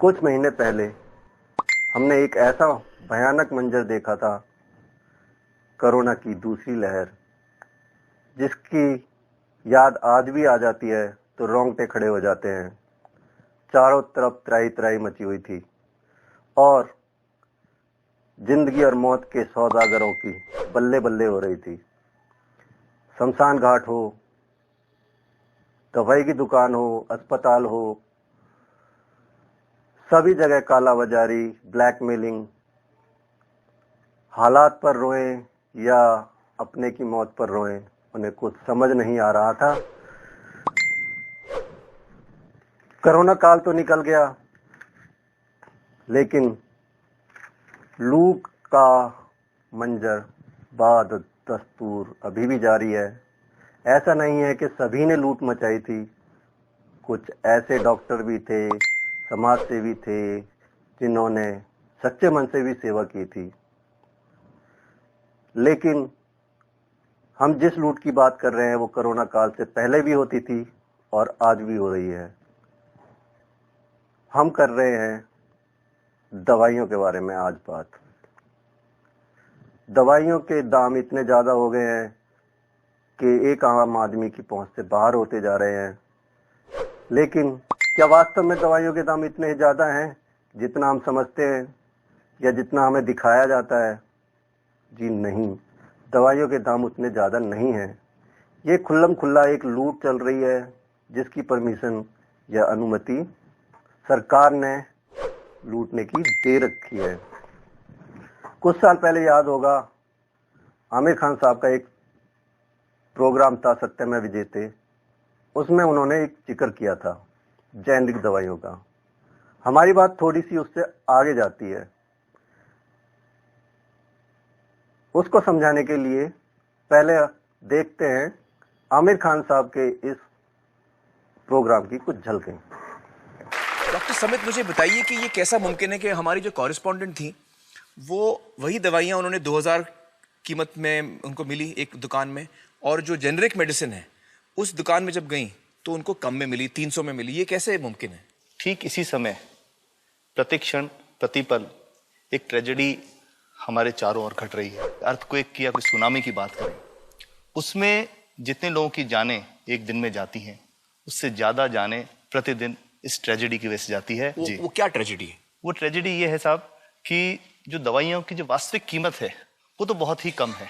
कुछ महीने पहले हमने एक ऐसा भयानक मंजर देखा था, कोरोना की दूसरी लहर, जिसकी याद आज भी आ जाती है तो रोंगटे खड़े हो जाते हैं। चारों तरफ त्राही त्राही मची हुई थी और जिंदगी और मौत के सौदागरों की बल्ले बल्ले हो रही थी। शमशान घाट हो, दवाई की दुकान हो, अस्पताल हो, सभी जगह कालाबाजारी, ब्लैकमेलिंग। हालात पर रोएं या अपने की मौत पर रोएं, उन्हें कुछ समझ नहीं आ रहा था। कोरोना काल तो निकल गया, लेकिन लूट का मंजर बाद दस्तूर अभी भी जारी है। ऐसा नहीं है कि सभी ने लूट मचाई थी। कुछ ऐसे डॉक्टर भी थे, समाज सेवी थे, जिन्होंने सच्चे मन से भी सेवा की थी। लेकिन हम जिस लूट की बात कर रहे हैं वो कोरोना काल से पहले भी होती थी और आज भी हो रही है। हम कर रहे हैं दवाइयों के बारे में आज बात। दवाइयों के दाम इतने ज्यादा हो गए हैं कि एक आम आदमी की पहुंच से बाहर होते जा रहे हैं। लेकिन क्या वास्तव में दवाइयों के दाम इतने ज्यादा हैं जितना हम समझते हैं या जितना हमें दिखाया जाता है? जी नहीं, दवाइयों के दाम उतने ज्यादा नहीं हैं। ये खुल्लम खुल्ला एक लूट चल रही है, जिसकी परमिशन या अनुमति सरकार ने लूटने की दे रखी है। कुछ साल पहले याद होगा, आमिर खान साहब का एक प्रोग्राम था सत्यम विजेते। उसमें उन्होंने एक जिक्र किया था जेनेरिक दवाइयों का। हमारी बात थोड़ी सी उससे आगे जाती है। उसको समझाने के लिए पहले देखते हैं आमिर खान साहब के इस प्रोग्राम की कुछ झलकें। डॉक्टर समित, मुझे बताइए कि ये कैसा मुमकिन है कि हमारी जो कॉरेस्पॉन्डेंट थी वो वही दवाइयाँ उन्होंने 2000 कीमत में उनको मिली एक दुकान में, और जो जेनरिक मेडिसिन है उस दुकान में जब गई तो उनको कम में मिली, 300 में मिली। ये कैसे मुमकिन है? ठीक इसी समय प्रतिक्षण प्रतिपल एक ट्रेजेडी हमारे चारों ओर घट रही है। अर्थक्वेक की या कोई सुनामी की बात करें, उसमें जितने लोगों की जानें एक दिन में जाती हैं, उससे ज्यादा जानें प्रतिदिन इस ट्रेजेडी की वजह से जाती है। वो क्या ट्रेजेडी है? वो ट्रेजेडी ये है साहब कि जो दवाइयों की जो वास्तविक कीमत है वो तो बहुत ही कम है,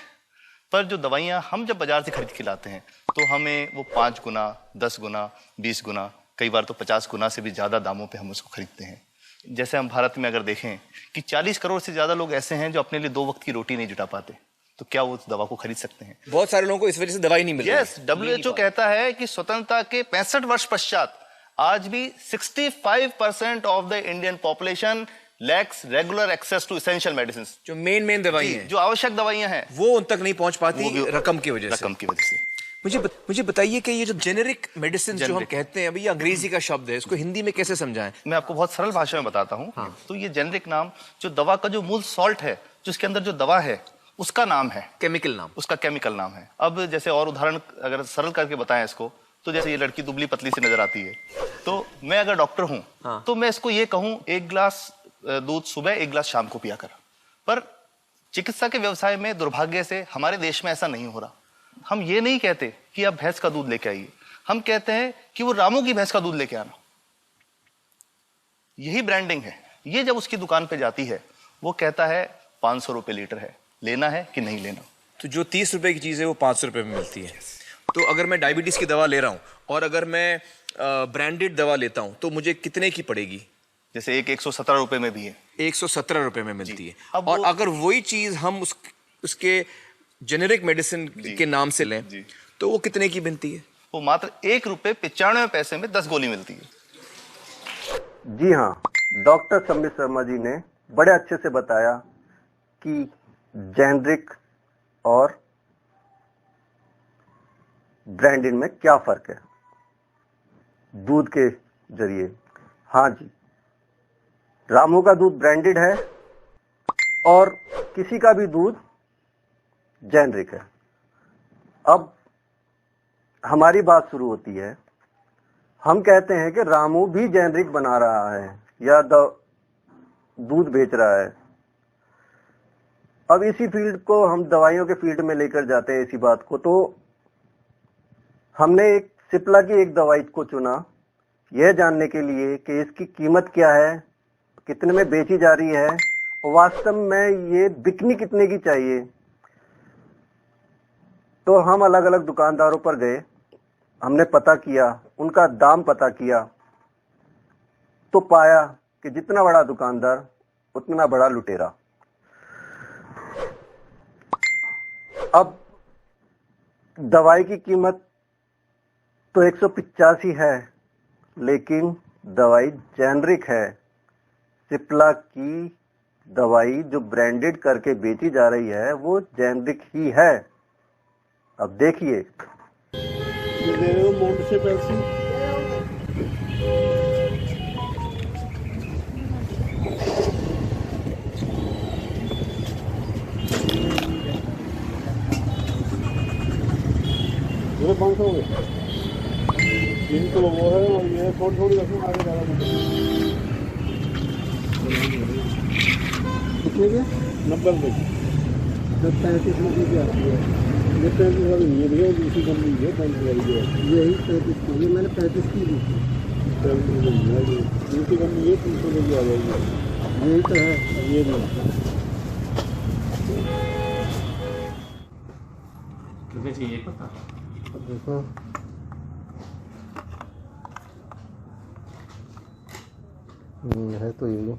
पर जो दवाइयाँ हम जब बाजार से खरीद के लाते हैं तो हमें वो 5 गुना, 10 गुना, 20 गुना, कई बार तो 50 गुना से भी ज्यादा दामों पे हम उसको खरीदते हैं। जैसे हम भारत में अगर देखें कि 40 करोड़ से ज्यादा लोग ऐसे हैं जो अपने लिए 2 वक्त की रोटी नहीं जुटा पाते, तो क्या वो उस दवा को खरीद सकते हैं? बहुत सारे लोगों को इस वजह से दवाई नहीं मिल रही। यस, WHO कहता है कि स्वतंत्रता के 65 वर्ष पश्चात आज भी 65% of the Indian population lacks regular access to essential medicine. जो मेन दवाई हैं, जो आवश्यक दवाइयां हैं, वो उन तक नहीं पहुंच पाती रकम की वजह से। मुझे बताइए कि ये जो जेनेरिक मेडिसिन जो हम कहते हैं, अभी ये अंग्रेजी का शब्द है, इसको हिंदी में कैसे समझाएं? मैं आपको बहुत सरल भाषा में बताता हूँ। हाँ। तो ये जेनेरिक नाम जो दवा का जो मूल सॉल्ट है, जो इसके अंदर जो दवा है उसका नाम है, केमिकल नाम, उसका केमिकल नाम है। अब जैसे और उदाहरण अगर सरल करके बताएं इसको, तो जैसे ये लड़की दुबली पतली सी नजर आती है, तो मैं अगर डॉक्टर हूं, हाँ। तो मैं इसको ये कहूं 1 गिलास दूध सुबह, 1 गिलास शाम को पिया कर। पर चिकित्सा के व्यवसाय में दुर्भाग्य से हमारे देश में ऐसा नहीं हो रहा। हम ये नहीं कहते कि आप भैंस का दूध लेके आइए, हम कहते हैं कि वो रामू की भैंस का दूध लेके आना। यही ब्रांडिंग है। ये जब उसकी दुकान पे जाती है, वो कहता है 500 रुपए लीटर है, लेना है कि नहीं लेना। तो जो 30 रुपए की चीज है वो 500 रुपए में मिलती है। तो अगर मैं डायबिटीज की दवा ले रहा हूँ और अगर मैं ब्रांडेड दवा लेता हूँ तो मुझे कितने की पड़ेगी? जैसे एक 117 रुपए में भी है, 117 रुपए में मिलती है। अब और अगर वही चीज हम उसके जेनेरिक मेडिसिन के नाम से लें तो वो कितने की बनती है? वो मात्र 1 रुपए 95 पैसे में 10 गोली मिलती है। जी हाँ, डॉक्टर समित शर्मा जी ने बड़े अच्छे से बताया कि जेनेरिक और ब्रांडेड में क्या फर्क है दूध के जरिए। हाँ जी, रामू का दूध ब्रांडेड है और किसी का भी दूध जेनेरिक है। अब हमारी बात शुरू होती है। हम कहते हैं कि रामू भी जेनेरिक बना रहा है, या दूध बेच रहा है। अब इसी फील्ड को हम दवाइयों के फील्ड में लेकर जाते हैं इसी बात को। तो हमने एक सिप्ला की एक दवाई को चुना यह जानने के लिए कि इसकी कीमत क्या है, कितने में बेची जा रही है और वास्तव में ये बिकनी कितने की चाहिए। तो हम अलग अलग दुकानदारों पर गए, हमने पता किया, उनका दाम पता किया, तो पाया कि जितना बड़ा दुकानदार उतना बड़ा लुटेरा। अब दवाई की कीमत तो 185 है, लेकिन दवाई जेनरिक है। सिप्ला की दवाई जो ब्रांडेड करके बेची जा रही है वो जेनरिक ही है। अब देखिए, ये दे रहे हो मोंट से पैसे। वो 500 हो गए। 3 किलो वो है और ये थोड़ी थोड़ी रखना आगे ज़्यादा कितने के 90 रुपये की। 35 रुपये की आती है। ये 35 वाली नहीं है भैया, दूसरी कंपनी है 35 वाली जो है। यही 35 की, ये मैंने 35 की दी थी। 35 रुपये नहीं है, दूसरी कंपनी ये 300 रुपये की आ जाएगी। यही तो है, ये भी कितने चाहिए पता? देखो है तो ये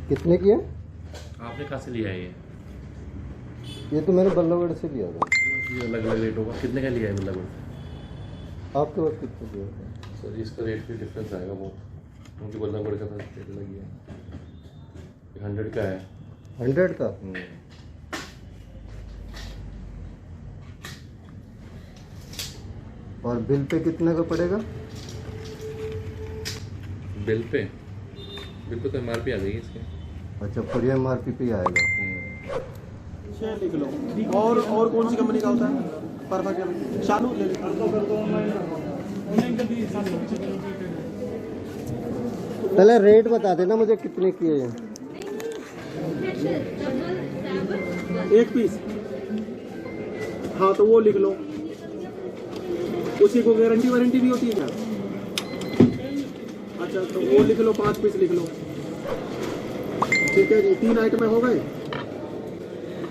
कितने की है? आपने कहाँ से लिया है ये तो मैंने बल्लभगढ़ से लिया था। ये अलग अलग रेट होगा। कितने का लिया है मतलब? आपके पास कितने की है? सर इसका रेट भी डिफरेंस आएगा बहुत, क्योंकि बल्लभगढ़ का रेट अलग ही है। 100 का है। 100 का? और बिल पे कितने का पड़ेगा? बिल पे तो MRP आ जाएगी इसके। अच्छा, पूरी MRP पे ही आएगा। शेयर लिख लो। और कौन सी कंपनी का होता है? परफेक्ट शालू ले पहले रेट बता देना मुझे कितने की है। एक पीस। हाँ तो वो लिख लो। उसी को गारंटी वारंटी भी होती है क्या? अच्छा तो वो लिख लो, 5 पीस लिख लो। ठीक है जी, 3 आइटम हो गए।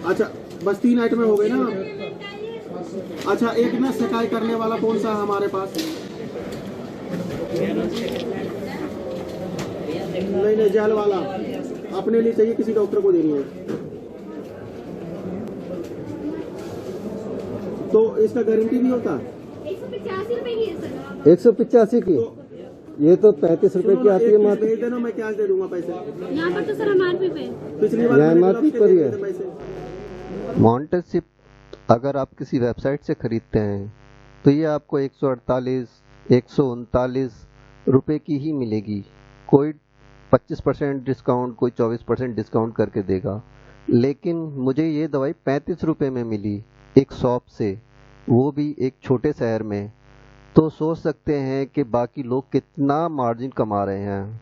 अच्छा बस 3 आइटम हो गए ना। अच्छा एक ना शिकायत करने वाला कौन सा है हमारे पास? नहीं जेल वाला अपने लिए चाहिए, किसी डॉक्टर को देनी है। तो इसका गारंटी भी होता है? 185 रुपए की है सर। 185 की? ये तो 35 रुपए की आती है मात्र। भेज देना, मैं कैश दे दूंगा पैसे। यहाँ पर तो सर MRP पे। पिछली बार यहाँ MRP पर ही है। पैसे। मॉन्टेसिप अगर आप किसी वेबसाइट से खरीदते हैं तो ये आपको 148, 139 रुपए की ही मिलेगी। कोई 25% डिस्काउंट, कोई 24% डिस्काउंट करके देगा। लेकिन मुझे ये दवाई 35 रुपए में मिली एक शॉप से, वो भी एक छोटे शहर में। तो सोच सकते हैं कि बाकी लोग कितना मार्जिन कमा रहे हैं।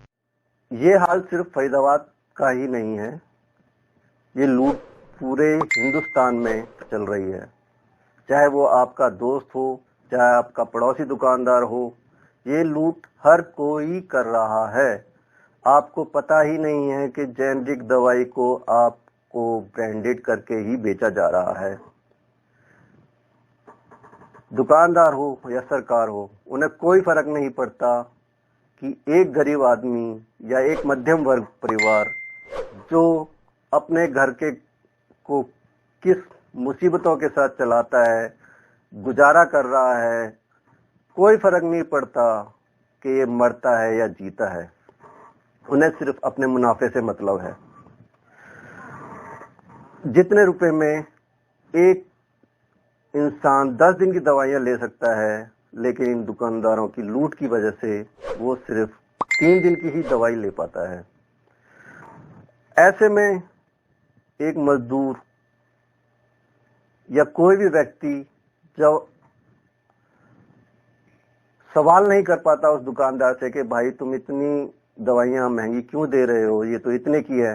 ये हाल सिर्फ फरीदाबाद का ही नहीं है, ये लूट पूरे हिंदुस्तान में चल रही है। चाहे वो आपका दोस्त हो, चाहे आपका पड़ोसी दुकानदार हो, ये लूट हर कोई कर रहा है। आपको पता ही नहीं है कि जेनरिक दवाई को आपको ब्रांडेड करके ही बेचा जा रहा है। दुकानदार हो या सरकार हो, उन्हें कोई फर्क नहीं पड़ता कि एक गरीब आदमी या एक मध्यम वर्ग परिवार जो अपने घर के को किस मुसीबतों के साथ चलाता है, गुजारा कर रहा है, कोई फर्क नहीं पड़ता कि ये मरता है या जीता है। उन्हें सिर्फ अपने मुनाफे से मतलब है। जितने रुपए में एक इंसान 10 दिन की दवाइयां ले सकता है, लेकिन इन दुकानदारों की लूट की वजह से वो सिर्फ 3 दिन की ही दवाई ले पाता है। ऐसे में एक मजदूर या कोई भी व्यक्ति जब सवाल नहीं कर पाता उस दुकानदार से कि भाई तुम इतनी दवाइयां महंगी क्यों दे रहे हो, ये तो इतने की है,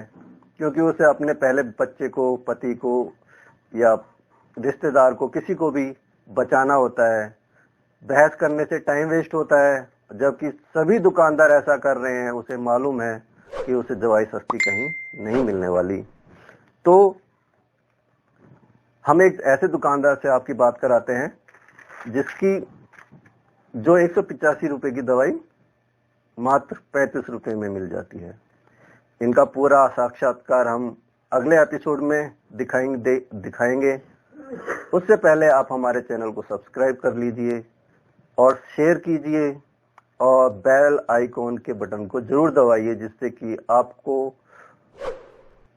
क्योंकि उसे अपने पहले बच्चे को, पति को या रिश्तेदार को, किसी को भी बचाना होता है। बहस करने से टाइम वेस्ट होता है, जबकि सभी दुकानदार ऐसा कर रहे हैं, उसे मालूम है कि उसे दवाई सस्ती कहीं नहीं मिलने वाली। तो हम एक ऐसे दुकानदार से आपकी बात कराते हैं जिसकी जो 185 रुपए की दवाई मात्र 35 रुपए में मिल जाती है। इनका पूरा साक्षात्कार हम अगले एपिसोड में दिखाएंगे। उससे पहले आप हमारे चैनल को सब्सक्राइब कर लीजिए और शेयर कीजिए और बेल आइकॉन के बटन को जरूर दबाइए, जिससे कि आपको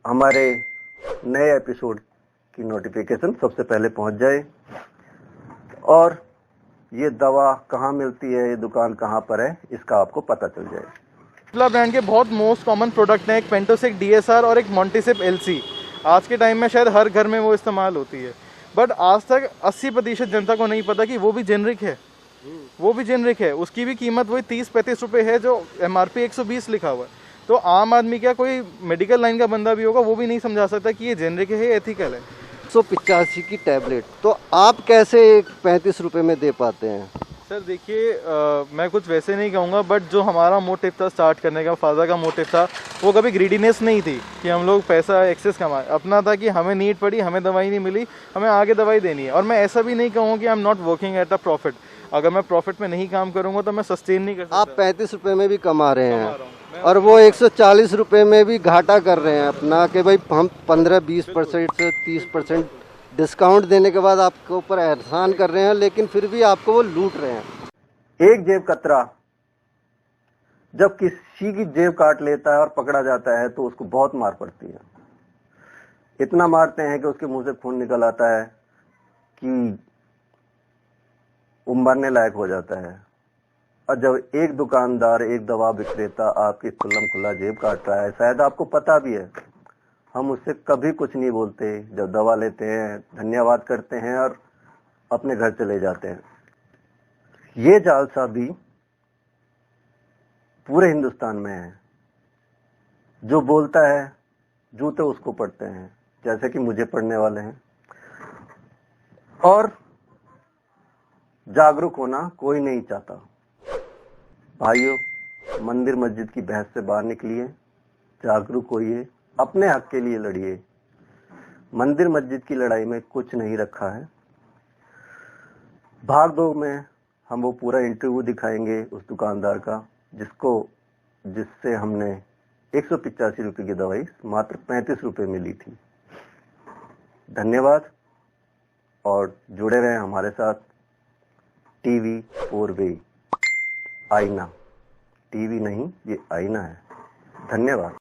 हमारे नए एपिसोड की नोटिफिकेशन सबसे पहले पहुंच जाए। और ये दवा कहाँ मिलती है, ये दुकान कहाँ पर है, इसका आपको पता चल जाए। सिप्ला ब्रांड के बहुत मोस्ट कॉमन प्रोडक्ट हैं, एक पेंटोसिक DSR और एक मॉन्टिसिप LC। आज के टाइम में शायद हर घर में वो इस्तेमाल होती है, बट आज तक 80% जनता को नहीं पता कि वो भी जेनरिक है। वो भी जेनरिक है, उसकी भी कीमत वही 30-35 रुपये है, जो MRP 120 लिखा हुआ है। तो आम आदमी क्या, कोई मेडिकल लाइन का बंदा भी होगा, वो भी नहीं समझा सकता कि ये जेनरिक है, एथिकल है। 185 की टैबलेट तो आप कैसे 35 रुपए में दे पाते हैं? सर देखिए, मैं कुछ वैसे नहीं कहूँगा, बट जो हमारा मोटिव था स्टार्ट करने का, फादर का मोटिव था, वो कभी ग्रीडीनेस नहीं थी कि हम लोग पैसा एक्सेस कमाएं। अपना था कि हमें नीड पड़ी, हमें दवाई नहीं मिली, हमें आगे दवाई देनी है। और मैं ऐसा भी नहीं कहूँगा कि I am not working at a profit. अगर मैं प्रॉफिट में नहीं काम करूँगा तो मैं सस्टेन नहीं कर सकता। आप 35 रुपए में भी कमा रहे हैं और वो 140 रुपए में भी घाटा कर रहे हैं अपना, कि भाई हम 15-20% से 30% डिस्काउंट देने के बाद आपके ऊपर एहसान कर रहे हैं, लेकिन फिर भी आपको वो लूट रहे हैं। एक जेब कतरा जब किसी की जेब काट लेता है और पकड़ा जाता है तो उसको बहुत मार पड़ती है। इतना मारते हैं कि उसके मुंह से खून निकल आता है कि वो मरने लायक हो जाता है। और जब एक दुकानदार, एक दवा विक्रेता आपकी खुल्लम खुल्ला जेब काट रहा है, शायद आपको पता भी है, हम उससे कभी कुछ नहीं बोलते। जब दवा लेते हैं धन्यवाद करते हैं और अपने घर चले जाते हैं। ये जालसाजी पूरे हिंदुस्तान में है। जो बोलता है जूते उसको पड़ते हैं, जैसे कि मुझे पड़ने वाले हैं। और जागरूक होना कोई नहीं चाहता। भाइयों, मंदिर मस्जिद की बहस से बाहर निकलिए, जागरूक होइए, अपने हक के लिए लड़िए। मंदिर मस्जिद की लड़ाई में कुछ नहीं रखा है। भाग 2 में हम वो पूरा इंटरव्यू दिखाएंगे उस दुकानदार का, जिससे हमने 185 रुपए की दवाई मात्र 35 रुपए में ली थी। धन्यवाद और जुड़े रहें हमारे साथ। TV 4 वे आईना, टीवी नहीं, ये आईना है। धन्यवाद।